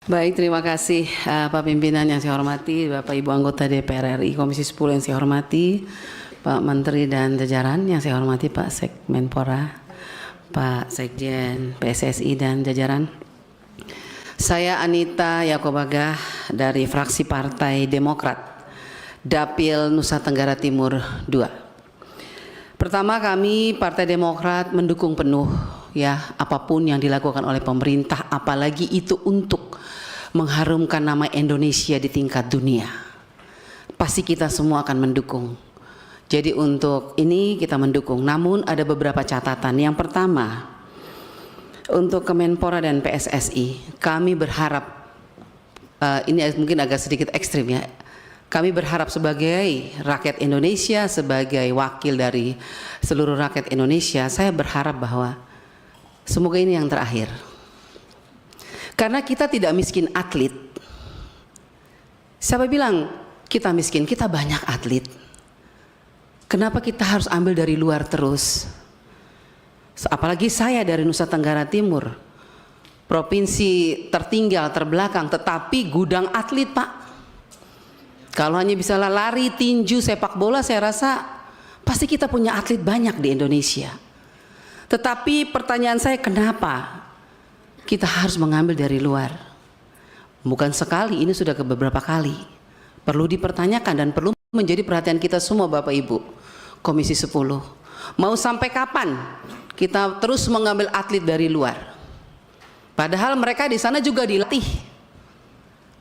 Baik, terima kasih Pak Pimpinan yang saya hormati, Bapak Ibu anggota DPR RI Komisi 10 yang saya hormati, Pak Menteri dan jajaran yang saya hormati, Pak Sekmenpora, Pak Sekjen PSSI dan jajaran. Saya Anita Yakobagah dari fraksi Partai Demokrat, Dapil Nusa Tenggara Timur II. Pertama, kami Partai Demokrat mendukung penuh apapun yang dilakukan oleh pemerintah, apalagi itu untuk mengharumkan nama Indonesia di tingkat dunia. Pasti kita semua akan mendukung. Jadi untuk ini kita mendukung, namun ada beberapa catatan. Yang pertama, untuk Kemenpora dan PSSI, kami berharap, ini mungkin agak sedikit ekstrim ya, kami berharap sebagai rakyat Indonesia, sebagai wakil dari seluruh rakyat Indonesia, saya berharap bahwa semoga ini yang terakhir. Karena kita tidak miskin atlet. Siapa bilang kita miskin? Kita banyak atlet. Kenapa kita harus ambil dari luar terus? Apalagi saya dari Nusa Tenggara Timur, provinsi tertinggal, terbelakang, tetapi gudang atlet, Pak. Kalau hanya bisa lari, tinju, sepak bola, saya rasa pasti kita punya atlet banyak di Indonesia. Tetapi pertanyaan saya, kenapa kita harus mengambil dari luar? Bukan sekali, ini sudah beberapa kali. Perlu dipertanyakan dan perlu menjadi perhatian kita semua, Bapak Ibu Komisi 10. Mau sampai kapan kita terus mengambil atlet dari luar? Padahal mereka di sana juga dilatih.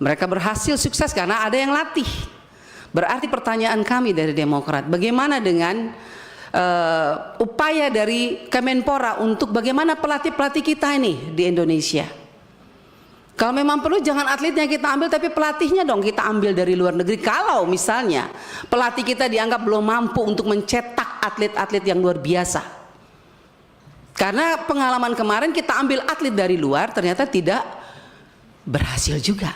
Mereka berhasil sukses karena ada yang latih. Berarti pertanyaan kami dari Demokrat, bagaimana dengan upaya dari Kemenpora untuk bagaimana pelatih-pelatih kita ini di Indonesia? Kalau memang perlu jangan atletnya kita ambil, tapi pelatihnya dong kita ambil dari luar negeri. Kalau misalnya pelatih kita dianggap belum mampu untuk mencetak atlet-atlet yang luar biasa. Karena pengalaman kemarin kita ambil atlet dari luar ternyata tidak berhasil juga.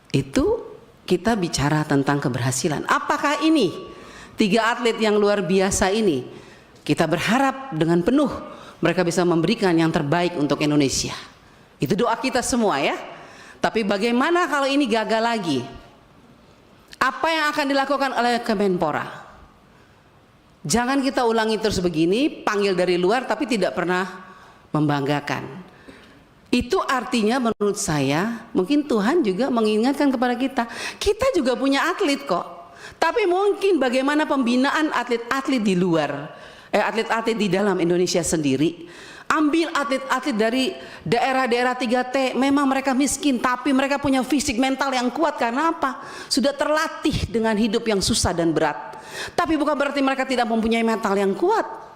Itu kita bicara tentang keberhasilan. Apakah ini 3 atlet yang luar biasa ini, kita berharap dengan penuh mereka bisa memberikan yang terbaik untuk Indonesia. Itu doa kita semua ya. Tapi bagaimana kalau ini gagal lagi? Apa yang akan dilakukan oleh Kemenpora? Jangan kita ulangi terus begini, panggil dari luar tapi tidak pernah membanggakan. Itu artinya menurut saya, mungkin Tuhan juga mengingatkan kepada kita, kita juga punya atlet kok. Tapi mungkin bagaimana pembinaan atlet-atlet di luar, atlet-atlet di dalam Indonesia sendiri. Ambil atlet-atlet dari daerah-daerah 3T, memang mereka miskin, tapi mereka punya fisik mental yang kuat. Karena apa? Sudah terlatih dengan hidup yang susah dan berat. Tapi bukan berarti mereka tidak mempunyai mental yang kuat.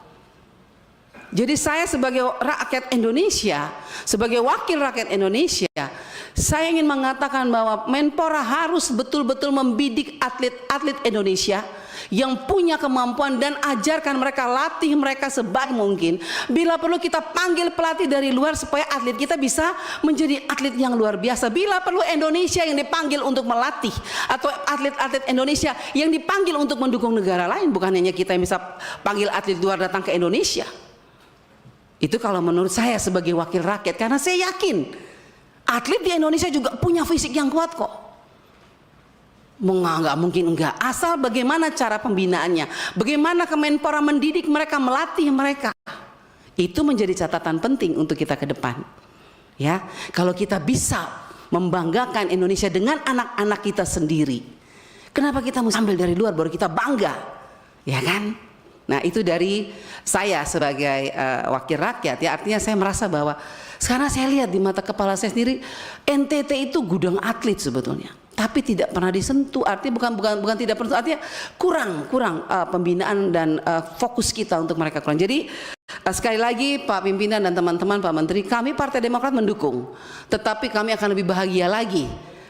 Jadi saya sebagai rakyat Indonesia, sebagai wakil rakyat Indonesia, saya ingin mengatakan bahwa Menpora harus betul-betul membidik atlet-atlet Indonesia yang punya kemampuan dan ajarkan mereka, latih mereka sebaik mungkin. Bila perlu kita panggil pelatih dari luar supaya atlet kita bisa menjadi atlet yang luar biasa. Bila perlu Indonesia yang dipanggil untuk melatih, atau atlet-atlet Indonesia yang dipanggil untuk mendukung negara lain, bukan hanya kita yang bisa panggil atlet luar datang ke Indonesia. Itu kalau menurut saya sebagai wakil rakyat, karena saya yakin atlet di Indonesia juga punya fisik yang kuat kok. Nggak mungkin enggak, asal bagaimana cara pembinaannya, bagaimana Kemenpora mendidik mereka, melatih mereka. Itu menjadi catatan penting untuk kita ke depan. Ya, kalau kita bisa membanggakan Indonesia dengan anak-anak kita sendiri, kenapa kita mesti ambil dari luar baru kita bangga, ya kan? Nah itu dari saya sebagai wakil rakyat ya, artinya saya merasa bahwa sekarang saya lihat di mata kepala saya sendiri, NTT itu gudang atlet sebetulnya, tapi tidak pernah disentuh. Artinya bukan tidak pernah, artinya kurang pembinaan dan fokus kita untuk mereka kurang. Jadi sekali lagi Pak Pimpinan dan teman-teman, Pak Menteri, kami Partai Demokrat mendukung, tetapi kami akan lebih bahagia lagi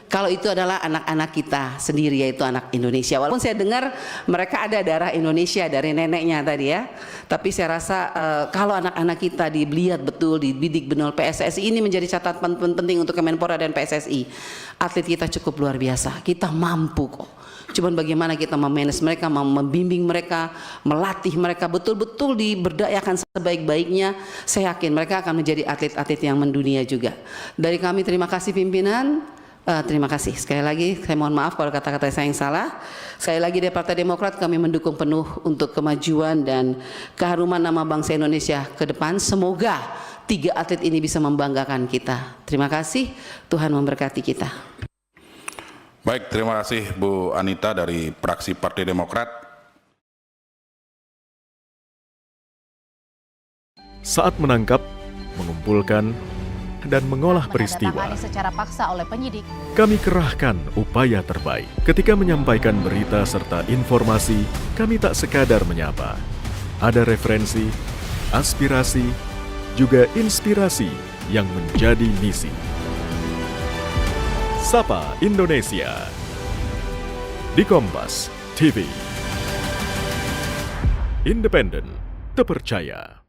kalau itu adalah anak-anak kita sendiri, yaitu anak Indonesia. Walaupun saya dengar mereka ada darah Indonesia dari neneknya tadi ya, tapi saya rasa kalau anak-anak kita dilihat betul, dididik benar, PSSI ini menjadi catatan penting untuk Kemenpora dan PSSI. Atlet kita cukup luar biasa, kita mampu kok. Cuman bagaimana kita memanage mereka, membimbing mereka, melatih mereka betul-betul diberdayakan sebaik-baiknya. Saya yakin mereka akan menjadi atlet-atlet yang mendunia juga. Dari kami terima kasih pimpinan. Terima kasih. Sekali lagi saya mohon maaf kalau kata-kata saya yang salah. Sekali lagi dari Partai Demokrat kami mendukung penuh untuk kemajuan dan keharuman nama bangsa Indonesia ke depan. Semoga 3 atlet ini bisa membanggakan kita. Terima kasih. Tuhan memberkati kita. Baik, terima kasih Bu Anita dari fraksi Partai Demokrat. Saat menangkap, mengumpulkan, dan mengolah peristiwa, secara paksa oleh penyidik. Kami kerahkan upaya terbaik. Ketika menyampaikan berita serta informasi, kami tak sekadar menyapa. Ada referensi, aspirasi, juga inspirasi yang menjadi misi. Sapa Indonesia di Kompas TV. Independen, terpercaya.